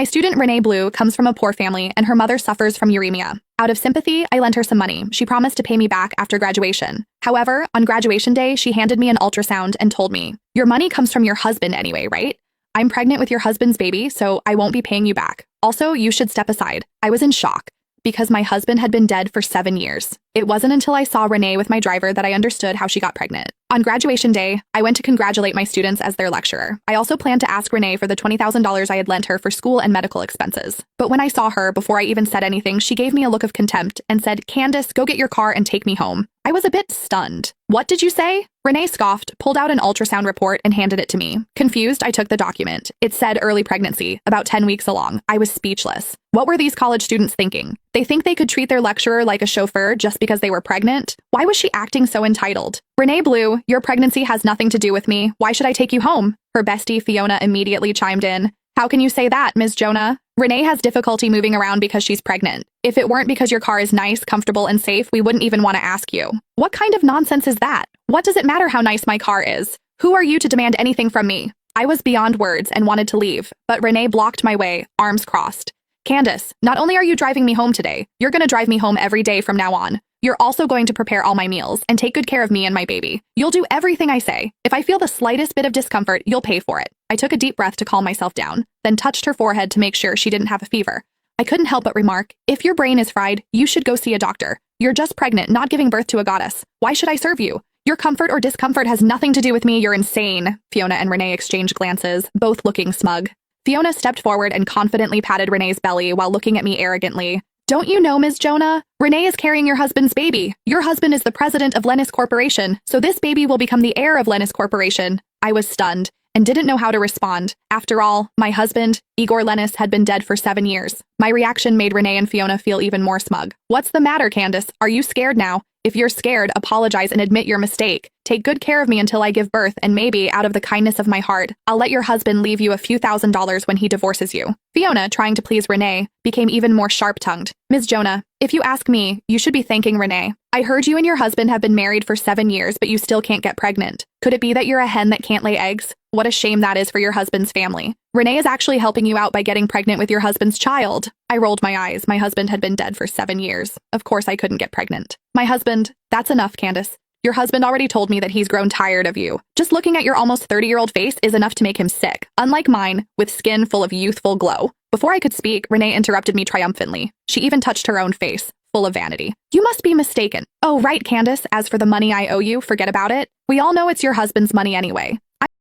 My student Renee Blue comes from a poor family and her mother suffers from uremia. Out of sympathy, I lent her some money. She promised to pay me back after graduation. However, on graduation day, she handed me an ultrasound and told me, "Your money comes from your husband anyway, right? I'm pregnant with your husband's baby, so I won't be paying you back. Also, you should step aside." I was in shock because my husband had been dead for 7 years. It wasn't until I saw Renee with my driver that I understood how she got pregnant. On graduation day, I went to congratulate my students as their lecturer. I also planned to ask Renee for the $20,000 I had lent her for school and medical expenses. But when I saw her, before I even said anything, she gave me a look of contempt and said, "Candace, go get your car and take me home." I was a bit stunned. "What did you say?" Renee scoffed, pulled out an ultrasound report, and handed it to me. Confused, I took the document. It said early pregnancy, about 10 weeks along. I was speechless. What were these college students thinking? They think they could treat their lecturer like a chauffeur just because they were pregnant? Why was she acting so entitled? "Renee Blue, your pregnancy has nothing to do with me. Why should I take you home?" Her bestie, Fiona, immediately chimed in. "How can you say that, Ms. Jonah? Renee has difficulty moving around because she's pregnant. If it weren't because your car is nice, comfortable, and safe, we wouldn't even want to ask you." What kind of nonsense is that? What does it matter how nice my car is? Who are you to demand anything from me? I was beyond words and wanted to leave, but Renee blocked my way, arms crossed. "Candace, not only are you driving me home today, you're going to drive me home every day from now on. You're also going to prepare all my meals and take good care of me and my baby. You'll do everything I say. If I feel the slightest bit of discomfort, you'll pay for it." I took a deep breath to calm myself down, then touched her forehead to make sure she didn't have a fever. I couldn't help but remark, "If your brain is fried, you should go see a doctor. You're just pregnant, not giving birth to a goddess. Why should I serve you? Your comfort or discomfort has nothing to do with me. You're insane." Fiona and Renee exchanged glances, both looking smug. Fiona stepped forward and confidently patted Renee's belly while looking at me arrogantly. "Don't you know, Ms. Jonah? Renee is carrying your husband's baby. Your husband is the president of Lennis Corporation, so this baby will become the heir of Lennis Corporation." I was stunned and didn't know how to respond. After all, my husband, Igor Lennis, had been dead for 7 years. My reaction made Renee and Fiona feel even more smug. "What's the matter, Candace? Are you scared now? If you're scared, apologize and admit your mistake. Take good care of me until I give birth, and maybe, out of the kindness of my heart, I'll let your husband leave you a few $1,000s when he divorces you." Fiona, trying to please Renee, became even more sharp-tongued. "Ms. Jonah, if you ask me, you should be thanking Renee. I heard you and your husband have been married for 7 years, but you still can't get pregnant. Could it be that you're a hen that can't lay eggs? What a shame that is for your husband's family. Renee is actually helping you out by getting pregnant with your husband's child." I rolled my eyes. My husband had been dead for 7 years. Of course I couldn't get pregnant. "My husband, that's enough, Candace. Your husband already told me that he's grown tired of you. Just looking at your almost 30-year-old face is enough to make him sick, unlike mine, with skin full of youthful glow." Before I could speak, Renee interrupted me triumphantly. She even touched her own face, full of vanity. "You must be mistaken. Oh, right, Candace. As for the money I owe you, forget about it. We all know it's your husband's money anyway.